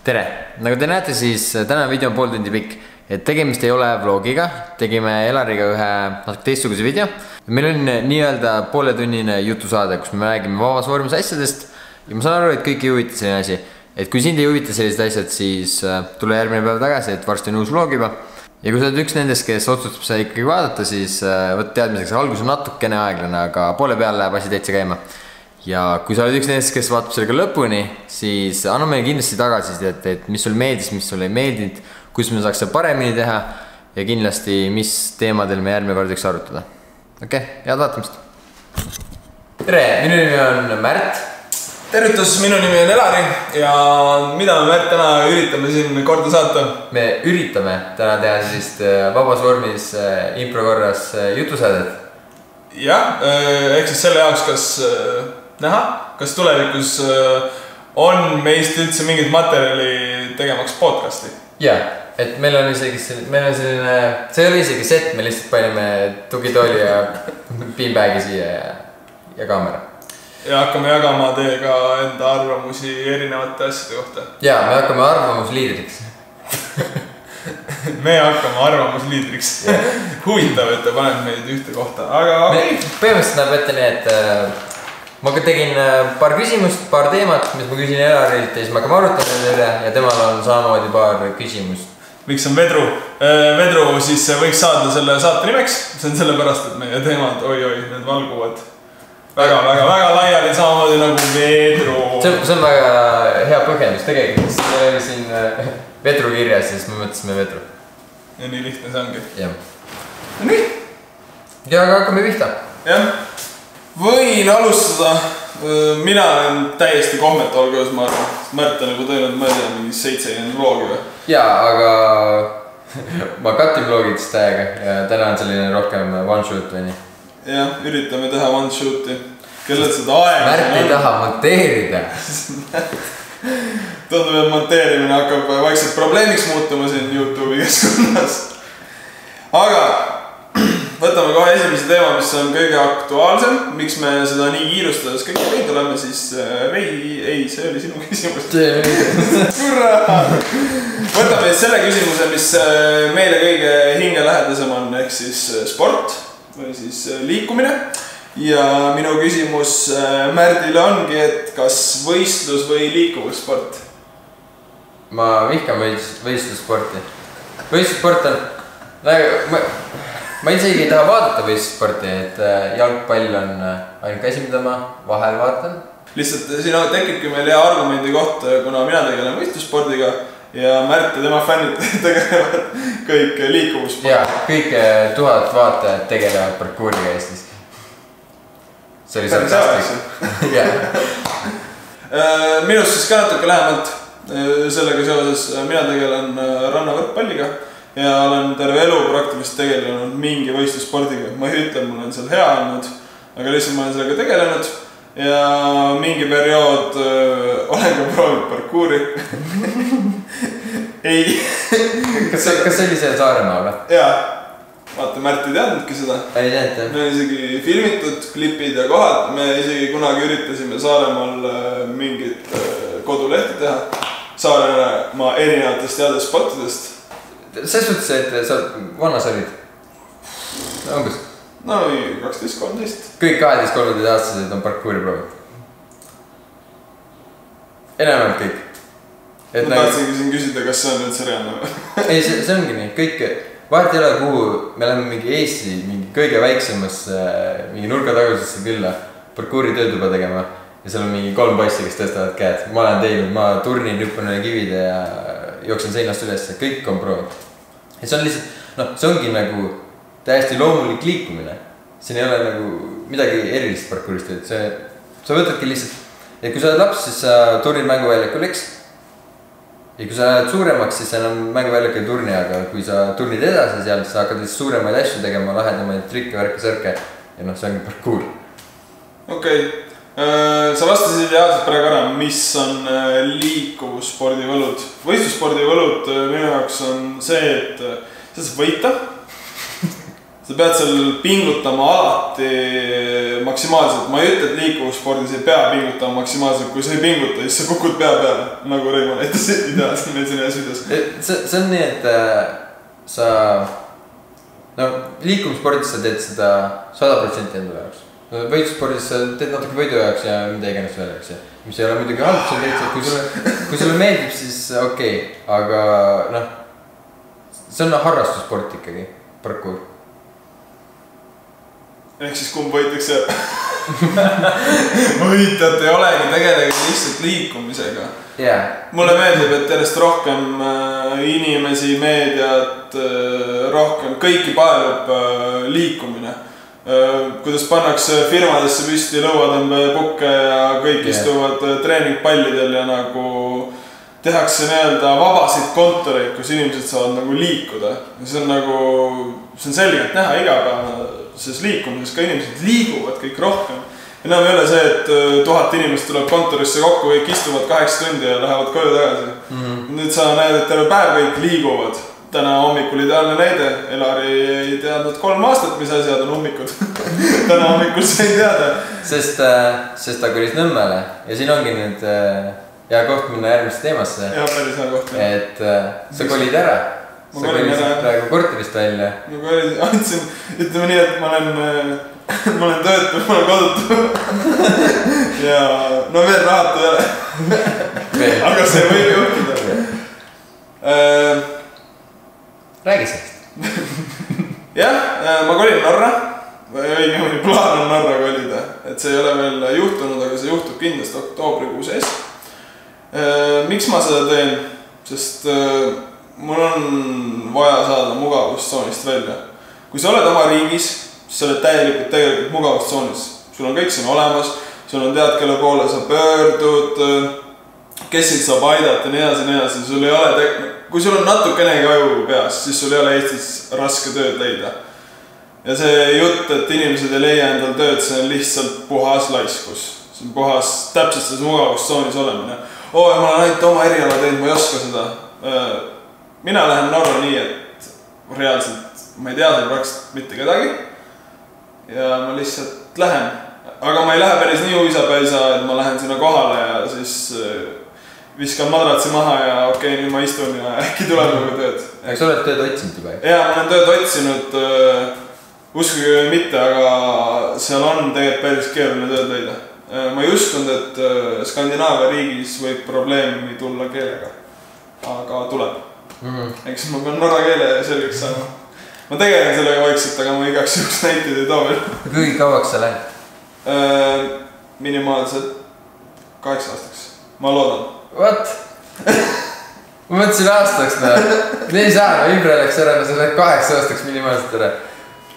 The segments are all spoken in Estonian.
Tere! Nagu te näete, siis täna video on pool tundi pikk. Et tegemist ei ole vlogiga, tegime Elariga ühe natuke teistsuguse video. Meil on nii-öelda pooletunnine jutusaade, kus me räägime vabas vormis asjadest. Ja ma saan aru, et kõik ei huvita selline asi. Et kui sind ei huvita sellised asjad, siis tule järgmine päev tagasi, et varsti on uus vlog juba. Ja kui sa oled üks nendest, kes otsustab seda ikkagi vaadata, siis võt teadmiseks, algus on natukene aeglane, aga poole peal läheb asi täitsa käima. Ja kui sa oled üks nendest, kes vaatab sellega lõpuni, siis anna meile kindlasti tagasi, et mis sul meeldis, mis sul ei meeldinud, kus me saaks seda paremini teha ja kindlasti, mis teemadel me järgmine kord võiks arutada. Okei, head vaatamist! Tere, minu nimi on Märt. Tervitus, minu nimi on Elari ja mida me Märt täna üritame siin korda saata? Me üritame täna teha siis vabas vormis improkorras jutusaadet. Jah, ehk siis selle jaoks, kas näha, kas tulevikus on meist üldse mingit materjali tegemaks podcasti? Jah, et meil on isegi selline, see ei ole isegi set, me lihtsalt panime tugitooli ja beanbagi siia ja kaamera. Ja hakkame jagama teiega enda arvamusi erinevate asjade kohta. Jaa, me hakkame arvamusliidriks. Me hakkame arvamusliidriks. Huvitav, et te paned meid ühte kohta, aga okei. Põhimõtteliselt näeb ette nii, et ma tegin paar küsimust, paar teemat, mis ma küsin Elarilt ja siis me hakkame arutama üle ja temal on samamoodi paar küsimust. Miks on Vedru? Vedru siis võiks saada selle saate nimeks. See on sellepärast, et meie teemad, need valguvad väga laiali samamoodi nagu Vedru. See on väga hea põhjendus tegelikult, sest meil oli siin Vedru kirjas ja siis me mõtlesime Vedru. Ja nii lihtne see ongi. Jah. Nii. Ja aga hakkame pihta. Jah. Võin alustada. Mina olen täiesti kohmet olgudes, ma arvan. Märt on nagu teinud, ma ei tea, mingi 70 vlogi või? Jaa, aga ma katin vlogidest täiega ja täna on selline rohkem one shoot või nii. Jah, üritame teha one shooti. Kellel seda aega? Märt ei taha monteerida. Tundub, et monteerimine hakkab vaikselt probleemiks muutuma siin YouTube'i keskkonnas. Aga võtame kohe esimese teema, mis on kõige aktuaalsem. Miks me seda nii kiirustades kõik veid oleme, siis see oli sinu küsimus. Kurra! Võtame selle küsimuse, mis meile kõige hingelähedasem on, ehk siis sport või siis liikumine. Ja minu küsimus Märdile ongi, et kas võistlus või liikuvussport? Ma vihkan võistlussporti. Võistlussport on... Ma isegi ei taha vaadata võistlussporti, et jalgpall on ainult asi, mida ma vahel vaatan. Lihtsalt siin tekibki meil hea argumendi koht, kuna mina tegelen võistlusspordiga ja Märt ja tema fännid tegelevad kõik liikuvussporti. Jaa, kõik 1000 vaatajad tegelevad parkouriga Eestis. See oli sarkastik. Minust siis ka natuke lähemalt sellega seoses. Mina tegelen rannavõrkpalliga ja olen terve elu praktiliselt tegelenud mingi võistlusspordiga. Ma ei ütle, mul on seal hea olnud, aga lihtsalt ma olen sellega tegelenud ja mingi periood olen ka proovinud parkouri. Ei. Kas see oli see Saaremaa või? Jaa. Vaata, Märt ei teadnudki seda. Ei teadnud. Me on isegi filmitud klipid ja kohad. Me isegi kunagi üritasime Saaremaal mingit kodulehti teha. Saaremaa erinevatest teadest spottidest. Ses suhtes, et sa vannas olid? Umbes? No 12-13. Kõik 12-13 aastased on parkouri proovinud. Enamalt kõik. Ma tahtsingi siin küsida, kas see on nüüd see reaalne. Ei, see ongi nii. Kõik, vahet ei ole, kuhu me läheme mingi Eesti, mingi kõige väiksemas, mingi nurgatagusesse külla parkouri töötuba tegema. Ja seal on mingi 3 poissi, kes tõstavad käed. Ma olen teinud, ma turnin, hüppan üle kivide ja jooksen seinast üles. Kõik on proovinud. Ja see on lihtsalt, see ongi nagu täiesti loomulik liikumine. Siin ei ole nagu midagi erilist parkourist. Sa võtadki lihtsalt, et kui sa oled laps, siis sa turnid mänguväljakul, eks? Ja kui sa lähed suuremaks, siis enam mänguväljakul ei turni, aga kui sa turnid edasi seal, sa hakkad suuremaid asju tegema, lahedamaid trikke, värke, särke ja see ongi parkour. Okei. Sa vastasid ideaalselt praegu ära, mis on liikuvusspordi võlud. Võistlusspordi võlud minu jaoks on see, et sa saad võita. sa pead seal pingutama alati maksimaalselt. Ma ei ütle, et liikuvusspordis ei pea pingutama maksimaalselt. Kui sa ei pinguta, siis sa kukud pea peale. Nagu Reimo näitas ideaalselt meil siin ees videos. See on nii, et sa liikumisspordis sa teed seda 100% endale jaoks. Võitluspordis sa teed natuke võidu jaoks ja mida iganes veel, eks. Mis ei ole muidugi halb, see on teed, kui sulle meeldib, siis okei. Aga see on harrastussport ikkagi, parkour. Ehk siis kumb võitakse? Võitjad ei olegi tegelikult lihtsalt liikumisega. Mulle meeldib, et järjest rohkem inimesi, meediat, rohkem kõiki paelub liikumine. Kuidas pannakse firmadesse püsti lõuatõmbepukke ja kõik istuvad treeningpallidel ja nagu tehakse nii-öelda vabasid kontoreid, kus inimesed saavad nagu liikuda. See on selgelt näha igapäevases liikumises, ka inimesed liiguvad kõik rohkem. Enam ei ole see, et 1000 inimest tuleb kontorisse kokku, kõik istuvad 8 tundi ja lähevad koju tagasi. Nüüd sa näed, et terve päev kõik liiguvad. Täna hommikul ideaalne näide. Elari ei teadnud 3 aastat, mis asjad on hommikud. Täna hommikul sa ei teada. Sest ta kolis Nõmmele ja siin ongi nüüd hea koht minna järgmisse teemasse. Ja päris hea koht. Et sa kolid ära. Sa kolisid praegu korterist välja. Ma andsin, ütleme nii, et ma olen töötu, ma olen kodutu. Ja veel rahatu ei ole. Aga see võib juhtuda. Räägi sellest. Jah, ma kolin Norra. Õigemini plaan on Norra kolida. Et see ei ole veel juhtunud, aga see juhtub kindlasti oktoobrikuu sees. Miks ma seda teen? Sest mul on vaja saada mugavustsoonist välja. Kui sa oled oma riigis, siis sa oled tegelikult mugavustsoonis. Sul on kõik siin olemas, sul on tead, kelle poole sa pöördud, kes sind saab aidata, nii edasi. Sul ei ole kui sul on natukenegi aju peas, siis sul ei ole Eestis raske tööd leida. Ja see jutt, et inimesed ei leia endal tööd, see on lihtsalt puhas laiskus. See on puhas täpselt selles mugavustsoonis olemine. Ma olen ainult oma eriala teinud, ma ei oska seda. Mina lähen Norra nii, et reaalselt ma ei tea seal praktiliselt mitte kedagi. Ja ma lihtsalt lähen. Aga ma ei lähe päris nii uisapäisa, et ma lähen sinna kohale ja siis viskan madratsi maha ja okei, nüüd ma istun ja äkki tuleb nagu tööd. Aga sa oled tööd otsinud juba? Jaa, ma olen tööd otsinud, uskuge mitte, aga seal on tegelikult päris keeruline tööd leida. Ma ei uskunud, et Skandinaavia riigis võib probleemi tulla keelega, aga tuleb. Eks ma pean norra keele selgeks saama. Ma tegelen sellega vaikselt, aga ma igaks juhuks näiteid ei too veel. Kui kauaks sa lähed? Minimaalselt 8 aastaks. Ma loodan. What? Ma mõtlesin aastaks, Nii saa, Imre läks ära, sa lähed 8 aastaks minimaalselt ära.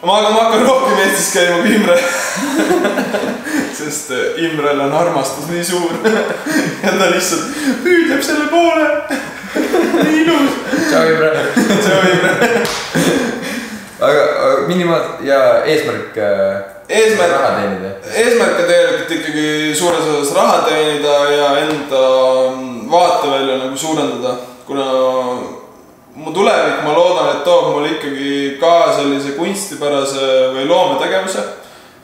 Ma hakkan rohkem Eestis käima kui Imre. Sest Imrel on armastus nii suur. Ja ta lihtsalt püüdleb selle poole. Nii ilus. Tšau Imre. Tšau Imre. Aga minimaalselt ja eesmärk raha teenida? Eesmärk on tegelikult ikkagi suures osas raha teenida ja enda vaatevälja nagu suurendada. Kuna mu tulevik, ma loodan, et toob mul ikkagi ka sellise kunstipärase või loometegevuse.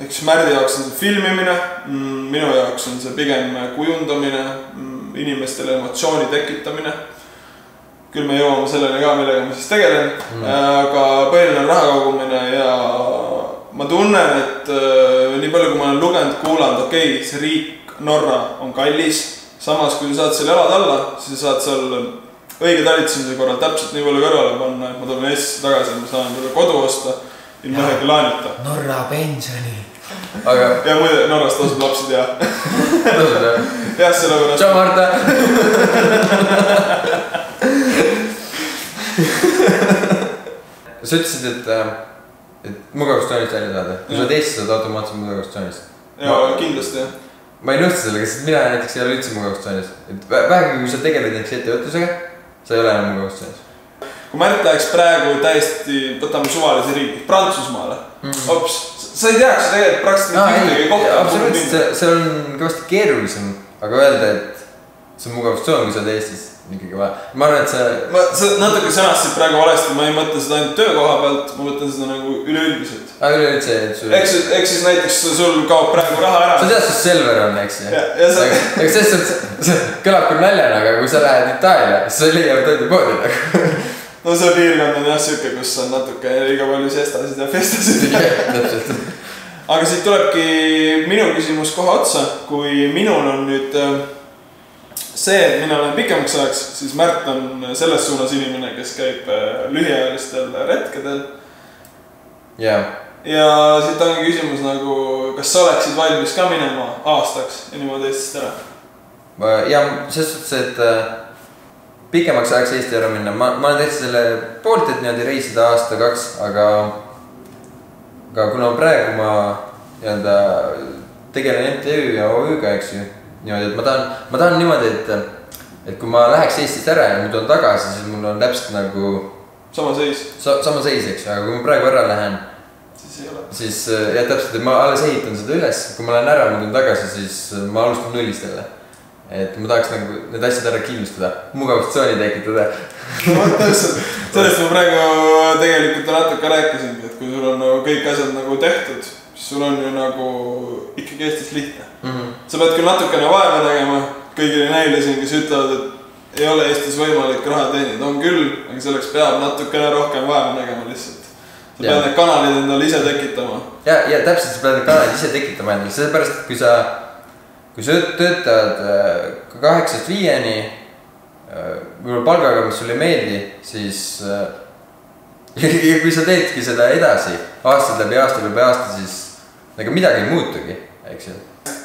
Ehk Märdi jaoks on see filmimine, minu jaoks on see pigem kujundamine, inimestele emotsiooni tekitamine. Küll me jõuame sellele ka, millega ma siis tegelen, aga põhiline on raha kogumine ja ma tunnen, et nii palju, kui ma olen lugenud, kuulanud, okei, see riik Norra on kallis, samas kui sa saad seal elad alla, siis saad seal õige talitsemise korral täpselt nii palju kõrvale panna, et ma tulen Eestisse tagasi, et ma saan kodu osta ilma ühegi laenita. Norra pensioni. Ja muide, Norrast tasub lapsid ja. Tasub jah? Jah, selle võrrast. Tšau Marta. Sa ütlesid, et mugavustsoonist välja saada. Kui sa teist saad automaatselt mugavustsoonist. Jaa, kindlasti jah. Ma ei nõustu sellega, sest mina näiteks ei ole üldse mugavustsoonis. Vähegi kui sa tegeled näiteks ettevõtlusega, sa ei ole enam mugavustsoonis. Kui Märt läheks praegu täiesti, võtame suvalise riigi, Prantsusmaale. Hops, sa ei teaks, sa tegelikult praktiliselt ühtegi kohta. Absoluutselt, see on kõvasti keerulisem, aga öelda, et see on mugavustsoon, kui sa oled Eestis. ikkagi vaja. Ma arvan, et sa natuke sõnastasid praegu valesti, ma ei mõtle seda ainult töökoha pealt, ma mõtlen seda nagu üleüldiselt. Üleüldse, eks siis näiteks sul kaob praegu raha ära. Sa tead, kus Selver on, eks ju? Aga sest kõlab küll naljana, aga kui sa lähed Itaalia, siis sa leiavad toidupoodi nagu. No see piirkond on jah siuke, kus on natuke liiga palju siestasid ja festasid. Täpselt. Aga siit tulebki minu küsimus koha otsa, kui minul on nüüd see, et mina olen pikemaks ajaks, siis Märt on selles suunas inimene, kes käib lühiajalistel retkedel. Ja siit ongi küsimus nagu, kas sa oleksid valmis ka minema aastaks ja niimoodi Eestist ära? Ja selles suhtes, et pikemaks ajaks Eesti ära minna. Ma olen täitsa selle poolt, et niimoodi reisida aasta-2, aga kuna praegu ma tegelen MTÜ ja OÜ-ga, eks ju, niimoodi, et ma tahan niimoodi, et kui ma läheks Eestist ära ja ma tulen tagasi, siis mul on täpselt nagu sama seis, eks, aga kui ma praegu ära lähen, siis ei ole. Siis jah, täpselt, et ma alles ehitan seda üles, kui ma lähen ära, ma tulen tagasi, siis ma alustan nullist jälle. Et ma tahaks nagu need asjad ära kindlustada, mugavustsooni tekitada. No täpselt, sellest ma praegu tegelikult natuke rääkisingi, et kui sul on nagu kõik asjad nagu tehtud, siis sul on ju nagu ikkagi Eestis lihtne. Sa pead küll natukene vaeva tegema kõigile neile siin, kes ütlevad, et ei ole Eestis võimalik raha teenida. On küll, aga selleks peab natukene rohkem vaeva tegema lihtsalt. Sa pead need kanalid endale ise tekitama. Ja täpselt, sa pead need kanalid ise tekitama endale, sellepärast, et kui sa töötad 8-5-ni võib-olla palgaga, mis sulle ei meeldi, siis kui sa teedki seda edasi aastad läbi aasta, siis nagu midagi ei muutugi, eks ju.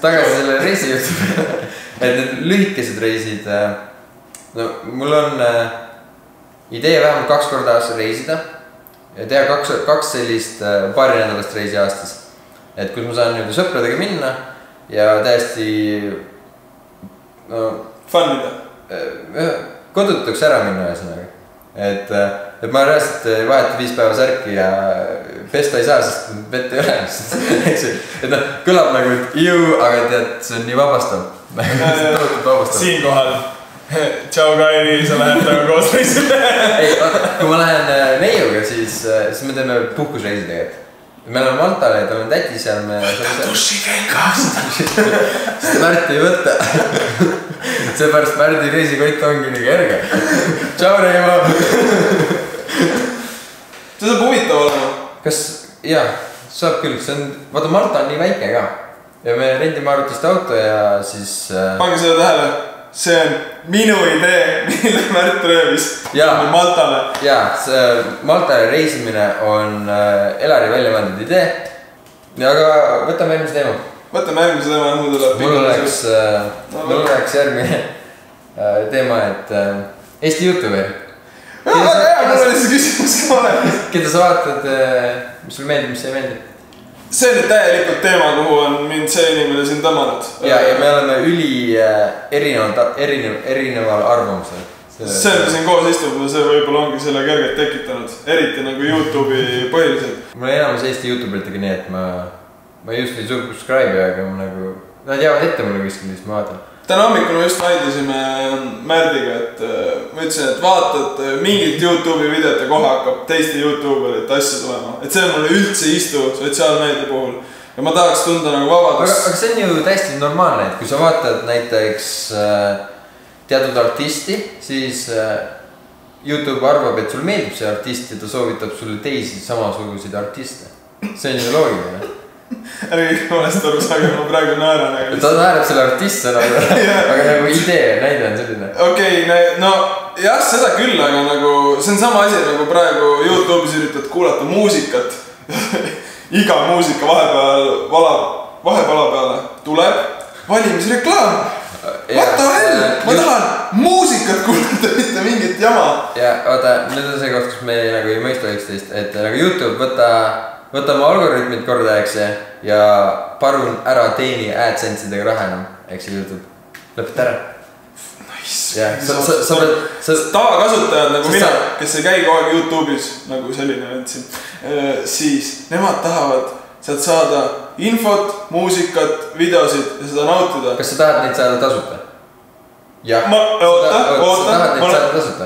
Tagasi selle reisi juurde, et need lühikesed reisid, no mul on idee vähemalt 2 korda aastas reisida ja teha 2 sellist paarinädalast reisi aastas. Et kus ma saan nüüd sõpradega minna ja täiesti Fannida. Kodutuks ära minna ühesõnaga. Et ma reaalselt vahetan 5 päeva särki ja pesta ei saa, sest vett ei ole. Et noh, kõlab nagu jõu, aga tead, see on nii vabastav. Siinkohal. Tšau Kairi, sa lähed täna koos reisile. Ei, kui ma lähen neiuga, siis me teeme puhkusreisi tegelikult. Me oleme Maltale, et olen täti seal. Dussi käin kaasa. Sest Märt ei võtta. Seepärast Märdi reisikott ongi nii kerge. Tšau Reimo. See saab huvitav olema. Kas, jah, saab küll. Vaata, Malta on nii väike ka. Ja me rendime arvutist auto ja siis... Pange seda tähele. See on minu idee, mille Märt röövis Maltale. Jaa, Maltale reisimine on Elari välja mõeldud idee. Aga võtame järgmise teema. Võtame järgmise teema. Mul oleks järgmine teema, et Eesti YouTuber. Aga hea, mul oli see küsimus ka olemas. Keda sa vaatad, mis sulle meeldib, mis ei meeldib? See on täielikult teema, kuhu on mind see inimene siin tõmmanud. Ja me oleme erineval arvamusel. See, kui siin koos istub, see võib-olla ongi selle kergelt tekitanud. Eriti nagu YouTube'i põhiliselt. Mul enamus Eesti YouTuberitega nii, et ma just ei subscribe, aga ma nagu... Nad jäävad ette mulle kuskil, siis ma vaatan. Täna hommikul me just vaidlesime Märdiga, et ma ütlesin, et vaatad mingit YouTube'i videot ja kohe hakkab teiste YouTuberite asja tulema. Et see mulle üldse istu sotsiaalmeedia puhul. Ja ma tahaks tunda nagu vabadust. Aga see on ju täiesti normaalne, et kui sa vaatad näiteks teatud artisti, siis YouTube arvab, et sul meeldib see artist ja ta soovitab sulle teisi samasuguseid artiste. See on ju loogiline. Ärge olest aru saagi, ma praegu naeran. Ta naerab selle artist ära, aga nagu idee, näide on selline. Okei, no jah, seda küll, aga nagu see on sama asi, nagu praegu YouTube'is üritad kuulata muusikat. Iga muusika vahepala peale tuleb valimisreklaam. What the hell? Ma tahan muusikat kuulata, mitte mingit jama. Ja oota, nüüd on see koht, kus me nagu ei mõista üksteist, et nagu YouTube võta oma algoritmid korda, eks ja palun ära teeni AdSense'idega raha enam, eks YouTube. Lõpeta ära. Tavakasutajad nagu mina, kes ei käi kogu aeg YouTube'is, nagu selline võtsin, siis nemad tahavad sealt saada infot, muusikat, videosid ja seda nautida. Kas sa tahad neid saada tasuta?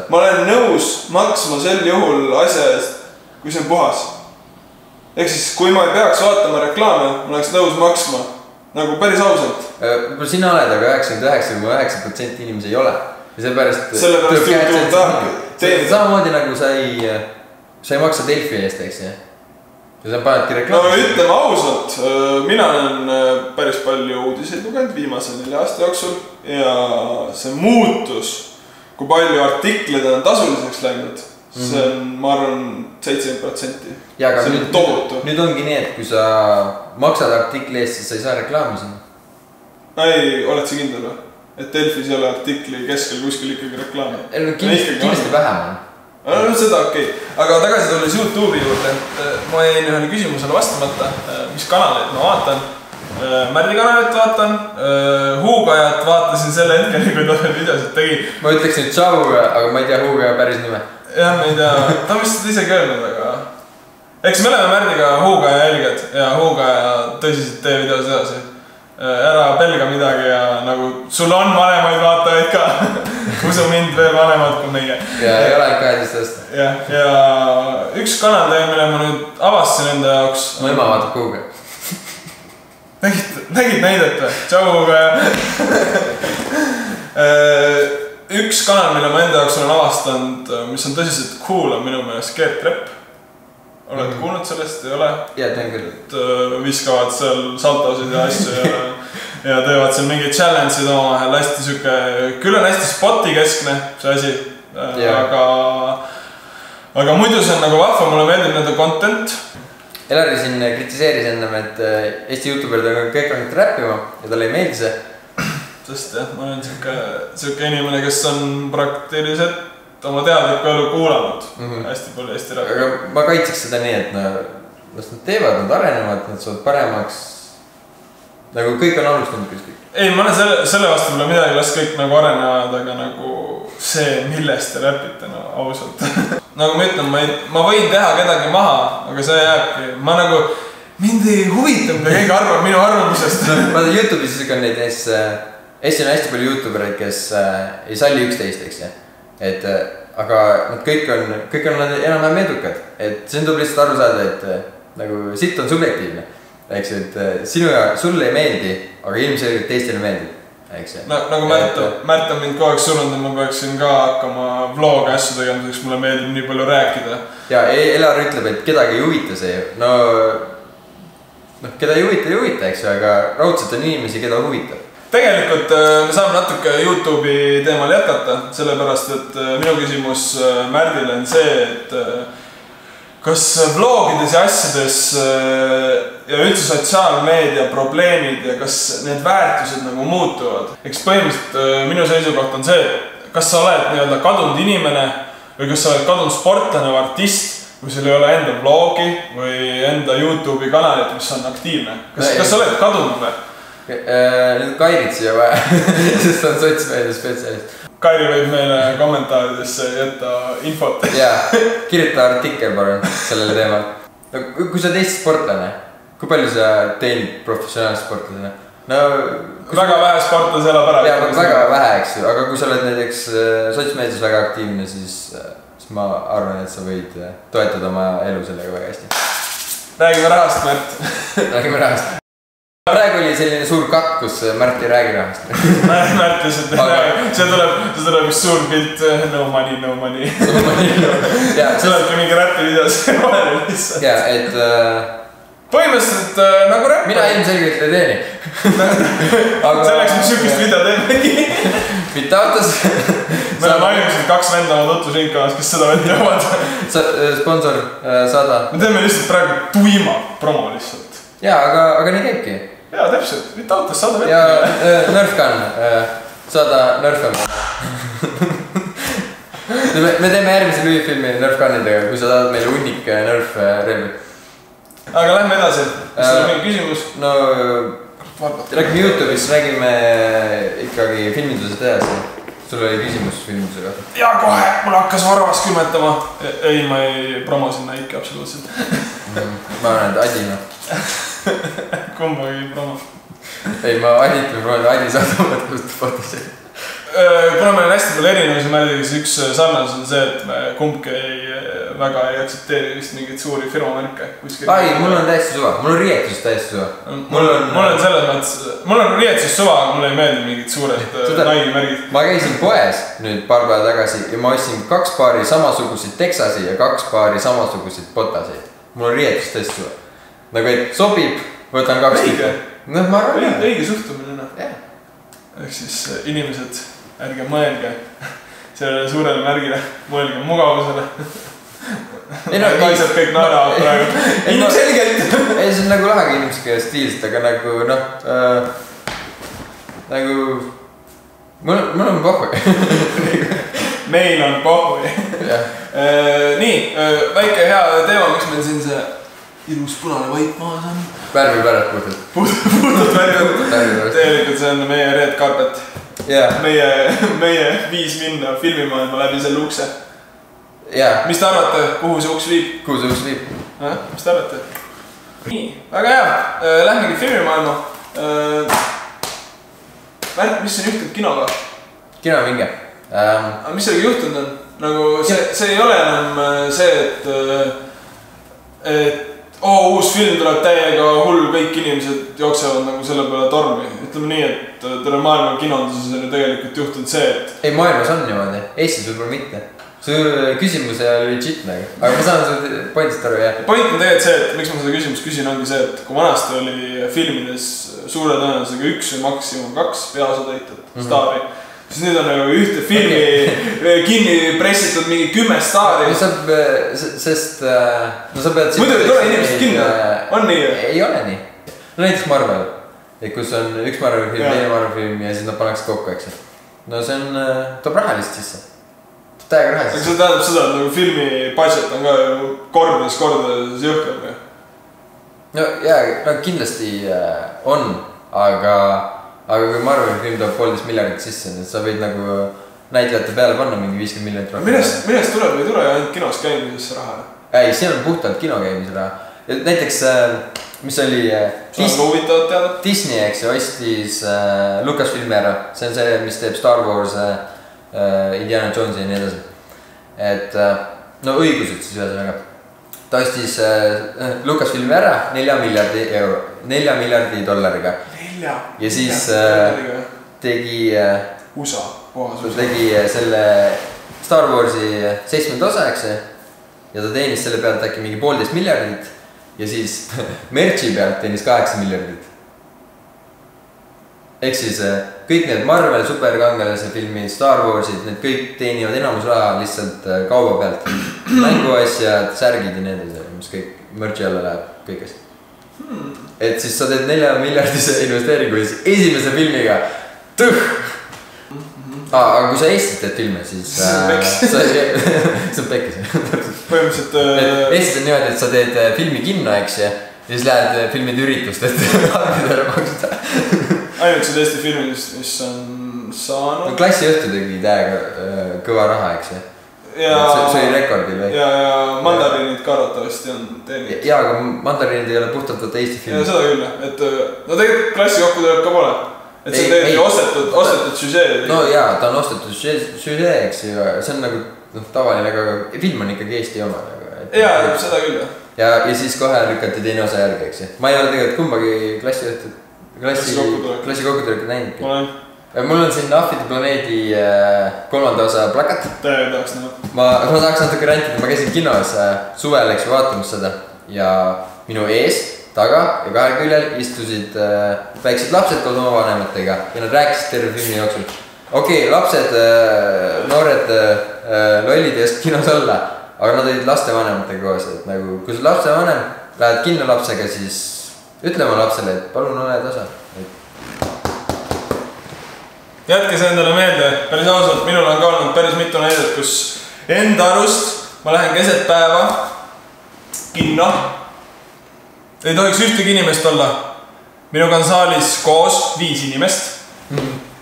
ma olen nõus maksma sel juhul asja eest, kui see on puhas. Ehk siis, kui ma ei peaks vaatama reklaame, ma oleks nõus maksma nagu päris ausalt. Sina oled, aga 99,9% inimesi ei ole. Ja sellepärast YouTube tahab teenida. Samamoodi nagu sa ei maksa Delfi eest, eks jah? Ja sa panedki reklaami. No ütleme ausalt, mina olen päris palju uudiseid lugenud viimase 4 aasta jooksul ja see muutus, kui palju artiklid on tasuliseks läinud, see on, ma arvan, 70%. Ja, aga nüüd ongi nii, et kui sa maksad artikli eest, siis sa ei saa reklaami sinna. Ei, oled sa kindel või? Et Delfis ei ole artikli keskel kuskil ikkagi reklaami? Kindlasti vähem on. No seda okei. Aga tagasi tulles YouTube'i juurde, et ma jäin ühele küsimusele vastamata, mis kanaleid ma vaatan. Märdi kanalit vaatan, Huugajat vaatasin selle hetkeni, kui ta veel videosid tegi. Ma ütleks nüüd Tšau, aga ma ei tea Huugaja päris nime. Jah, ma ei tea, ta vist isegi öelnud, aga... Eks me oleme Märdiga Huugaja jälgijad ja Huugaja tõsiselt tee videos edasi. Ära pelga midagi ja nagu sul on vanemaid vaatajaid ka. Usu mind veel vanemad kui meie. Ja ei ole 12 aasta. Ja üks kanal teie, mille ma nüüd avastasin enda jaoks. Mu ema vaatab Huugaja. Nägid näidet või? Tšau Huugaja. Üks kanal, mille ma enda jaoks olen avastanud, mis on tõsiselt cool, on minu meelest Gert Repp. Oled kuulnud sellest, ei ole? Jaa, tean küll. Viskavad seal saltosid ja asju ja teevad seal mingeid challenge'id omahel hästi süke, küll on hästi spoti keskne see asi, aga muidu see on nagu vahva, mulle meeldib nende content. Elari siin kritiseeris ennem, et Eesti YouTuberid on kõik ainult räppima ja talle ei meeldi see. Sest jah, ma olen süke inimene, kes on praktiliselt oma teadlikku elu kuulanud hästi palju Eesti räppi. Aga ma kaitseks seda nii, et las nad teevad, nad arenevad, nad saavad paremaks. Nagu kõik on alustanud kuskil. Ei, ma olen selle vastu mulle midagi, las kõik nagu arenevad, aga nagu see, millest te räpite, no ausalt. Nagu ma ütlen, ma võin teha kedagi maha, aga see jääbki. Ma nagu, mind ei huvita, mida keegi arvab minu arvamusest. Ma YouTube'is isegi on neid Eesti on hästi palju YouTubereid, kes ei salli üksteist, eks jah. Aga nad kõik on enam-vähem edukad. Et siin tuleb lihtsalt aru saada, et nagu sitt on subjektiivne. Eks, et sulle ei meeldi, aga ilmselgelt teistele meeldib. Nagu Märt on mind kogu aeg surunud, et ma peaksin ka hakkama vloga asju tegemiseks, mulle meeldib nii palju rääkida. Ja Elar ütleb, et kedagi ei huvita see. No, keda ei huvita, eks, aga raudselt on inimesi, keda huvitab. Tegelikult me saame natuke YouTube'i teemal jätkata, sellepärast, et minu küsimus Märdile on see, et kas vlogides ja asjades ja üldse sotsiaalmeedia probleemid ja kas need väärtused nagu muutuvad. Eks põhimõtteliselt minu seisukoht on see, et kas sa oled nii-öelda kadunud inimene või kas sa oled kadunud sportlane või artist, kui sul ei ole enda vlogi või enda YouTube'i kanalit, mis on aktiivne. Kas sa oled kadunud või? Nüüd Kairit siia vaja, sest on sotsmeedia spetsialist. Kairi võib meile kommentaaridesse jätta infot. Jaa, kirjuta artikkel palun sellele teemal. Kui sa teist sportlane, kui palju sa teenid professionaalse sportlasena? Väga vähe sportlase elab ära. Jaa, väga vähe, eks ju, aga kui sa oled näiteks sotsmeedias väga aktiivne, siis ma arvan, et sa võid toetada oma elu sellega väga hästi. Räägime rahast, Märt. Räägime rahast. Praegu oli selline suur katt, kus Märt ei räägi rahast. Märt lihtsalt ei räägi. See tuleb üks suur pilt, no money. See tuleb mingi räppi videos vahele lihtsalt. Jaa, et... Põhimõtteliselt nagu räpp. Mina ilmselgelt ei teeni. Selleks me sükist video teemegi. Mitte autos. Me oleme ainumised 2 venda oma tutvusringkonnas, kes seda veel teavad. Sponsor saada. Me teeme lihtsalt praegu tuima promo lihtsalt. Jaa, aga nii käibki. Jaa, täpselt. Mitte autos saada veel. Ja Nerfgun. Saada Nerfgun. Me teeme järgmise lühifilmi Nerfgunidega, kui sa tahad meile hunnik Nerf-relvi. Aga lähme edasi. Kas sul on mingi küsimus? No, räägime YouTube'is, räägime ikkagi filmindusest edasi. Sul oli küsimus filminduse kohta? Jaa, kohe. Mul hakkas varavas kümetama. Ei, ma ei promo sinna ikka absoluutselt. Ma olen Adina. Kumbagi promo? Ei, ma Adit või promo, Adi saada mõtlust fotosid. kuna meil on hästi palju erinevusi märgiga, siis üks sarnasus on see, et me kumbki väga ei aktsepteeri vist mingeid suuri firmamärke. Ai, mul on täiesti suva, mul on riietus täiesti suva. Mul on selles mõttes, mul on riietus suva, aga mulle ei meeldi mingid suured naigimärgid. Ma käisin poes nüüd paar päeva tagasi ja ma ostsin 2 paari samasuguseid Texasi ja 2 paari samasuguseid botaseid. Mul on riietus täiesti suva. Nagu et sobib, võtan 2 tükki. Noh, ma arvan. Õige suhtumine. Ehk siis inimesed, ärge mõelge sellele suurele märgile, mõelge mugavusele. Kaisad kõik naeravad praegu. Ilmselgelt. Ei, see on nagu lahega inimesega stiilselt, aga nagu noh, nagu mul on pohhui. Meil on pohhui. Nii, väike hea teema, miks meil siin see ilus punane vaip maas on. Värvi pärast puhtalt. Puhtalt värvi. Tegelikult see on meie red carpet. Meie viis minna filmimaailma läbi selle ukse. Mis te arvate, kuhu see uks viib? Kuhu see uks viib? Mis te arvate? Nii, väga hea. Lähmegi filmimaailma. Märt, mis on juhtunud kinoga? Kino vinge. Mis sellega juhtunud on? Nagu see ei ole enam see, et uus film tuleb täiega hull, kõik inimesed jooksevad nagu selle peale tormi. Ütleme nii, et terve maailma kinonduses on ju tegelikult juhtunud see, et... Ei, maailmas on niimoodi. Eestis võib-olla mitte. Su küsimus oli legit nagu. Aga ma saan su pointist aru, jah. Point on tegelikult see, et miks ma seda küsimust küsin, ongi see, et kui vanasti oli filmides suure tõenäosusega 1 või maksimum 2 peaosatäitjat staari, siis nüüd on nagu ühte filmi kinni pressitud mingi 10 staari. Sest... No sa pead... Muidu ei tule inimesed kinni, on nii? Ei ole nii. No näiteks Marvel, kus on 1 Marvel film, 2 Marvel film ja siis nad pannakse kokku, eks. No see on... Toob raha lihtsalt sisse. Täiega raha sisse. Aga see tähendab seda, et nagu filmi budget on ka kordades jõhkem. No jaa, kindlasti on, aga kui Marvel film toob 1,5 miljardit sisse, siis sa võid nagu näitlejate peale panna mingi 50 miljonit raha. Millest tuleb või ei tule ainult kinos käimisesse raha? Ei, see on puhtalt kino käimise raha. Näiteks, mis oli Disney, eks ju, ostis Lucasfilmi ära. See on see, mis teeb Star Wars, Indiana Jonesi ja nii edasi. Et, no õigused siis ühesõnaga. Ta ostis Lucasfilmi ära 4 miljardi dollariga. Ja siis tegi selle Star Warsi 7. osa, eks see. Ja ta teenis selle pealt äkki mingi 1,5 miljardit. Ja siis merchi pealt teenis 8 miljardit. Ehk siis kõik need Marvel superkangelase filmid, Star Warsid, need kõik teenivad enamus raha lihtsalt kauba pealt. Mänguasjad, särgid ja need, mis kõik merchi alla läheb kõigest. Et siis sa teed 4 miljardise investeeringu ja siis esimese filmiga aga kui sa Eestis teed filme, siis see on pekkis. Põhimõtteliselt Eestis on niimoodi, et sa teed filmi kinno, eks ja siis lähed filmide üritust, et arvidele maksuda. Ainult see Eesti filmidest, mis on saanud. Klassiõhtu tegi täiega kõva raha, eks ja. See oli rekordil või? Ja mandariinid ka arvatavasti on teenid. Jaa, aga mandariinid ei ole puhtalt võtta Eesti filmi. Ja seda küll, et no tegelikult klassi kokku tuleb ka pole. Et see on tegelikult ostetud süžee. No jaa, ta on ostetud süžee, eks ju. See on nagu tavaline, aga film on ikkagi Eesti oma. Jaa, seda küll. Ja siis kohe lükati teine osa järgi, eks ju. Ma ei ole tegelikult kumbagi klassi kokkutulekut näinud. Mul on siin Ahvide planeedi 3. osa plakat. Täiega tahaks näha. Ma tahaks natuke rentida, ma käisin kinos suvel, eks ju, vaatamas seda. Ja minu ees, taga ja kahel küljel istusid väiksed lapsed koos oma vanematega. Ja nad rääkisid terve filmi jooksul. Okei, lapsed, noored, lollid ei oska kinos olla. Aga nad olid laste vanematega koos. Et nagu, kui sa lapse vanem lähed kinno lapsega, siis ütle oma lapsele, et palun ole tasa. Jätke see endale meelde, päris ausalt, minul on ka olnud päris mitu näidet, kus enda arust ma lähen keset päeva kinno. Ei tohiks ühtegi inimest olla. Minuga on saalis koos 5 inimest.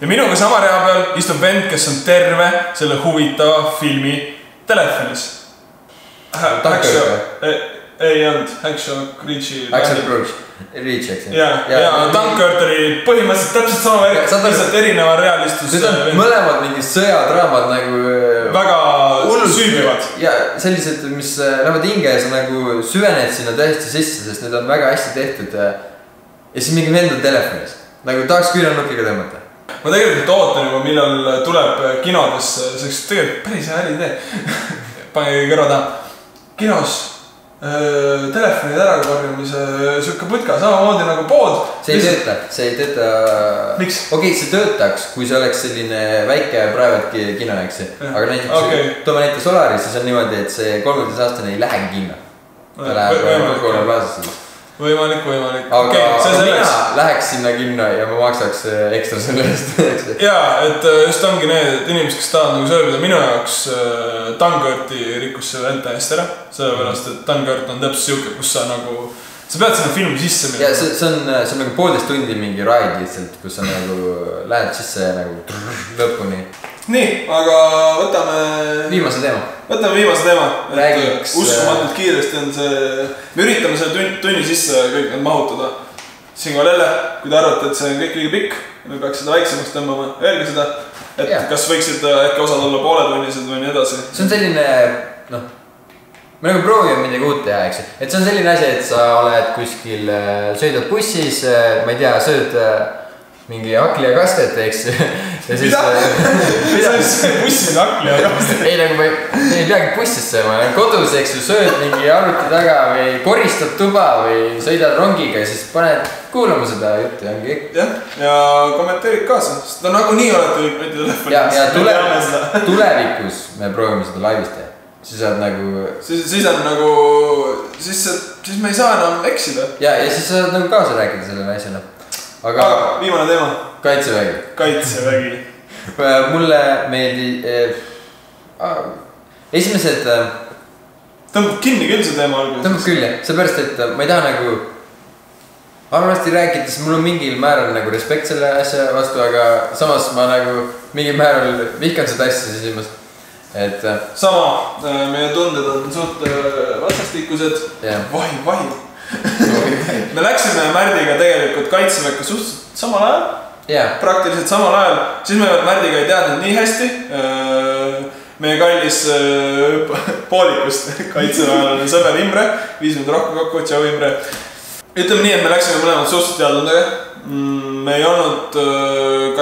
Ja minuga sama rea peal istub vend, kes on terve selle huvitava filmi telefonis. ei olnud, Hacksaw Ridge, eks ju. ja Dunkirk oli põhimõtteliselt täpselt sama värk, lihtsalt erineva realistus. Need on mõlemad mingid sõjadraamad nagu väga süübivad. Ja sellised, mis lähevad hinge ja sa nagu süvened sinna täiesti sisse, sest need on väga hästi tehtud. Ja siis mingi vend on telefonis, nagu tahaks küünarnukiga tõmmata. Ma tegelikult ootan juba, millal tuleb kinodesse, selleks tegelikult päris hea idee. Pange kõrva taha. Kinos telefonid ärakorjamise siuke putka, samamoodi nagu pood. See ei tööta. Miks? Okei, see töötaks, kui see oleks selline väike private kino, eks. Aga näiteks, toome näite Solaris, siis on niimoodi, et see 13-aastane ei lähegi kinno. Ta läheb Coca-Cola Plazasse. Võimalik. Aga mina läheks sinna kinno ja ma maksaks ekstra selle eest. Jaa, et just ongi need inimesed, kes tahavad nagu sööbida minu jaoks Dunkirki rikkus see veel täiesti ära. Sellepärast, et Dunkirk on täpselt siuke, kus sa nagu... Sa pead sinna filmi sisse minna. Ja see on nagu 1,5 tundi mingi ride lihtsalt, kus sa nagu lähed sisse nagu lõpuni. Nii, aga võtame viimase teema. Räägiks... Uskumatult kiiresti on see... Me üritame selle tunni sisse kõik need mahutada. Siinkohal jälle, kui te arvate, et see on kõik liiga pikk, me peaks seda väiksemaks tõmbama. Öelge seda, et kas võiksid äkki osad olla pooletunnised või nii edasi. See on selline, noh... Me nagu proovime midagi uut teha, eks. Et see on selline asi, et sa oled kuskil, sõidad bussis, ma ei tea, sööd mingi hakli ja kastet, eks. Mida? Mida see bussi on hakli ja kastet? Ei, nagu ma ei peagi bussis sööma. Kodus, eks ju, sööd mingi arvuti taga või koristad tuba või sõidad rongiga ja siis paned kuulama seda juttu ja ongi kõik. Jah, ja kommenteerid kaasa. Sest ta nagu nii olete võite telefonis. Ja tulevikus me proovime seda laivist teha. Siis on nagu... Siis on nagu... Siis me ei saa enam eksida. Ja siis saad nagu kaasa rääkida sellele asjale. Aga viimane teema. Kaitsevägi. Mulle meeldi... Esimesed... Tõmbab kinni küll see teema alguses. Tõmbab küll, jah. Seepärast, et ma ei taha nagu... Arvasti rääkides, mul on mingil määral nagu respekt selle asja vastu, aga samas ma nagu mingil määral vihkan seda asja sisimas. Et... Sama, meie tunded on suht vastastikused. Vahi. Me läksime Märdiga tegelikult kaitseväkke suhteliselt samal ajal. Praktiliselt samal ajal. Siis me Märdiga ei teadnud nii hästi. Meie kallis poolikust kaitseväelane sõber Imre. Viis meid rohkem kokku, tšau Imre. Ütleme nii, et me läksime mõlemad suhteliselt teadnudega. Me ei olnud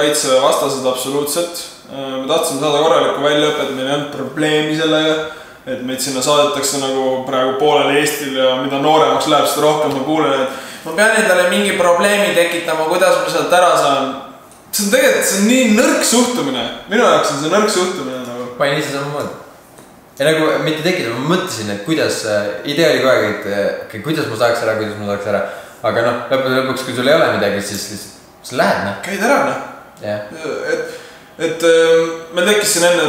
kaitseväe vastased absoluutselt. Me tahtsime saada korralikku väljaõpet, meil ei olnud probleemi sellega, et meid sinna saadetakse nagu praegu poolele Eestil ja mida nooremaks läheb, seda rohkem ma kuulen, et ma pean endale mingi probleemi tekitama, kuidas ma sealt ära saan. See on tegelikult nii nõrk suhtumine. Minu jaoks on see nõrk suhtumine nagu. Ma ei ise samamoodi. Ja nagu mitte tekitada, ma mõtlesin, et kuidas, idee oli kogu aeg, et kuidas ma saaks ära. Aga noh, lõpuks, kui sul ei ole midagi, siis sa lähed, noh. Käid ära, noh. Et meil tekkis siin enne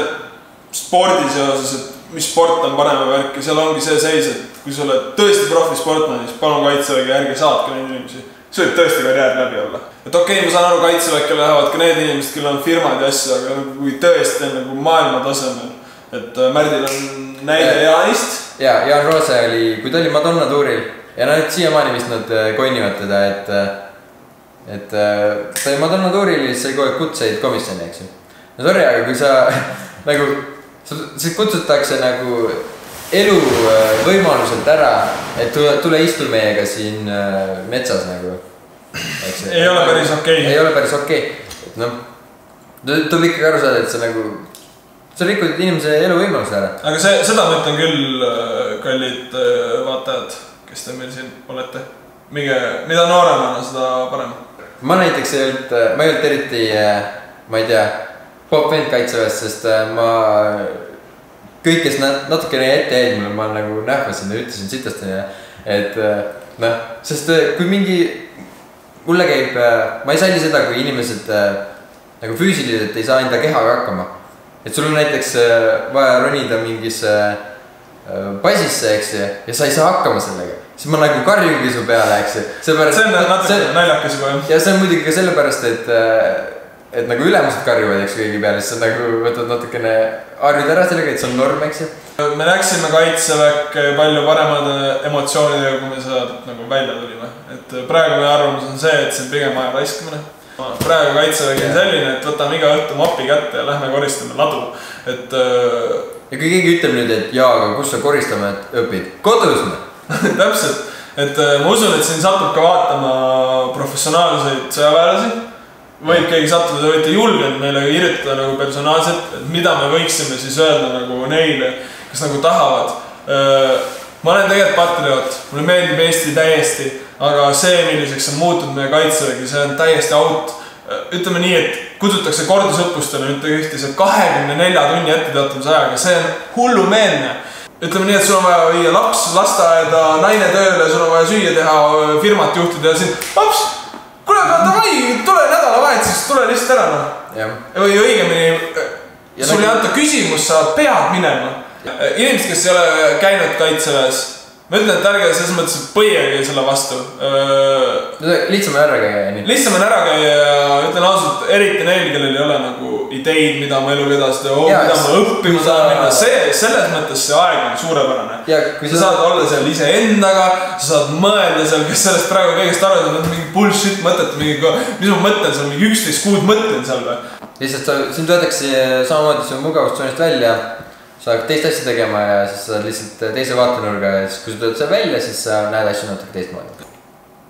spordi seoses, et mis sport on parema värk ja seal ongi see seis, et kui sa oled tõesti profisportlane, siis palun kaitsevägi, ärge saatke neid inimesi. See võib tõesti karjäär läbi olla. Et okei, ma saan aru, kaitseväkke lähevad ka need inimesed, kellel on firmad ja asja, aga kui tõesti on nagu maailma tasemel. Et Märdil on näide Jaanist. Ja Jaan Roose oli, kui ta oli Madonna tuuril ja nad siiamaani vist nad konnivad teda, et ta oli Madonna tuuril ja sai kogu kutseid komisjoni, eks ju. No sorry, aga kui sa nagu, siis kutsutakse nagu elu võimaluselt ära, et tule istu meiega siin metsas nagu. Ei ole päris okei. Ei ole päris okei. Noh, tuleb ikkagi aru saada, et sa nagu, sa rikud inimese elu võimaluse ära. Aga seda ma ütlen küll, kallid vaatajad, kes te meil siin olete. Mida nooremana, seda parem. Ma näiteks ei olnud eriti, ma ei tea, pop-vend kaitseväes, sest ma kõik, kes natukene ette jäid mulle, ma nagu nähvasin ja ütlesin sitastani, et noh, sest kui mingi, mulle käib, ma ei salli seda, kui inimesed nagu füüsiliselt ei saa enda kehaga hakkama. Et sul on näiteks vaja ronida mingis passisse, eks ju, ja sa ei saa hakkama sellega. Siis ma nagu karjungi su peale, eks ju. See on natuke naljakas juba, jah. Ja see on muidugi ka sellepärast, et nagu ülemused karjuvad, eks ju, kõigi peale, siis sa nagu võtad natukene harjud ära sellega, et see on norm, eks ju. me läksime kaitseväkke palju paremade emotsioonidega, kui me sealt nagu välja tulime. Et praegu meie arvamus on see, et see on pigem aja raiskamine. Praegu kaitsevägi on selline, et võtame iga õhtu mapi kätte ja lähme koristame ladu. Et... Ja kui keegi ütleb nüüd, et jaa, aga kus sa koristame õpid? Kodus me! Täpselt. Et ma usun, et siin satub ka vaatama professionaalseid sõjaväelasi. Võib keegi sattuda, te võite julgenud meile kirjutada nagu personaalselt, et mida me võiksime siis öelda nagu neile, kes nagu tahavad. Ma olen tegelikult patrioot, mulle meeldib Eesti täiesti, aga see, milliseks on muutud meie kaitsevägi, see on täiesti out. Ütleme nii, et kutsutakse kordusõppustele, nüüd ühti see 24 tunni etteteatamise ajaga, see on hullumeelne. Ütleme nii, et sul on vaja viia laps lasteaeda, naine tööle, sul on vaja süüa teha, firmat juhtida ja siin laps, kuule, davai, tule nädalavahetusest, tule lihtsalt ära noh. Või õigemini, sul ei anta küsimus, sa pead minema. Inimesed, kes ei ole käinud kaitseväes, ma ütlen, et ärge selles mõttes põiegi selle vastu. Lihtsam on ära käia. Lihtsam on ära käia ja ütlen ausalt, eriti neil, kellel ei ole nagu ideid, mida ma eluga edasi teha, mida ma õppima saan minna. Selles mõttes see aeg on suurepärane. Sa saad olla seal ise endaga, sa saad mõelda seal, kes sellest praegu kõigest arvada, et mingi bullshit mõtet, mis ma mõtlen seal, mingi 11 kuud mõtlen seal või. Lihtsalt sind võetakse samamoodi su mugavustsoonist välja, sa hakkad teist asja tegema ja siis sa lihtsalt teise vaatenurga ja siis kui sa tuled seal välja, siis sa näed asju natuke teistmoodi.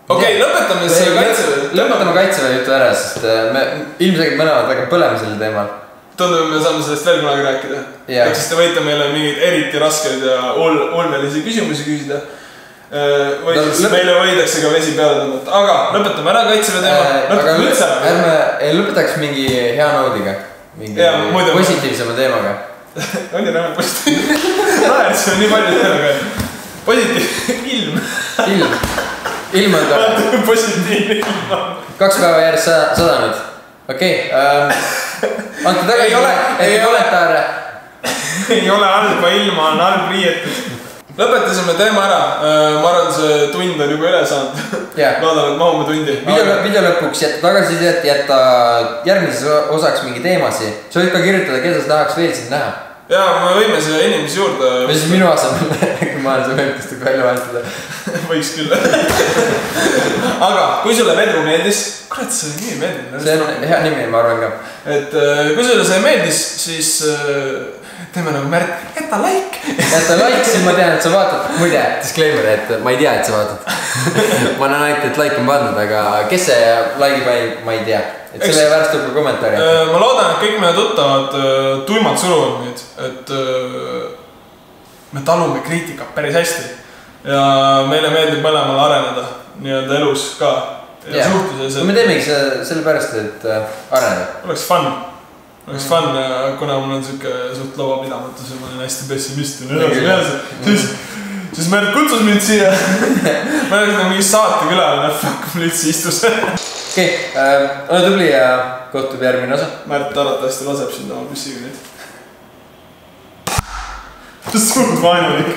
Okei, lõpetame see kaitseväe. Lõpetame kaitseväe jutu ära, sest me ilmselgelt mõlemad väga põleme selle teemal. Tundub, me saame sellest veel kunagi rääkida. Ehk siis te võite meile mingid eriti raskeid ja ulmelisi küsimusi küsida. Või siis meile võidakse ka vesi peale tõmmata. Aga lõpetame ära kaitseväe teema. Lõpetame üldse ära. Ärme lõpetaks mingi hea noodiga. Mingi positiivsema teemaga. Oli räme positiivne. Naersi on nii palju teemaga. Positiivne ilm. Ilm on ka. Positiivne ilm on. 2 päeva järjest sadanud. Okei. Ante tagasi kommentaare. Ei ole halba ilma, on halb riietus. Lõpetasime teema ära. Ma arvan, see tund on juba üle saanud. Loodan, et mahume tundi. Video lõpuks jätta tagasisidet, jätta järgmises osaks mingi teemasi. Sa võid ka kirjutada, keda sa tahaks veel siin näha. Jaa, me võime siia inimesi juurde. Või siis minu asemel, kui ma olen see mõeltustega välja vahetada. Võiks küll. Aga kui sulle vedru meeldis, kurat, see nimi meeldib. See on hea nimi, ma arvan ka. Et kui sulle see meeldis, siis teeme nagu Märt, jäta like. Jäta like, siis ma tean, et sa vaatad. Muide, disclaimer, et ma ei tea, et sa vaatad. Ma näen ainult, et like on pandud, aga kes see like'i pani, ma ei tea. Et selle värst tuleb ka kommentaari. Ma loodan, et kõik meie tuttavad tuimad suruvad meid, et me talume kriitikat päris hästi. Ja meile meeldib mõlemal areneda nii-öelda elus ka ja suhtluses. Me teemegi selle pärast, et areneda. Oleks fun. Oleks fun, kuna mul on siuke suht loovapidamatus ja ma olen hästi pessimistine. Siis Märt kutsus mind siia. Ma olen mingi saate külaline, fuck, mul üldse istus. Okei, ole tubli ja kohtub järgmine osa. Märt arvatavasti laseb sind oma püssiga nüüd. Suht vaenulik.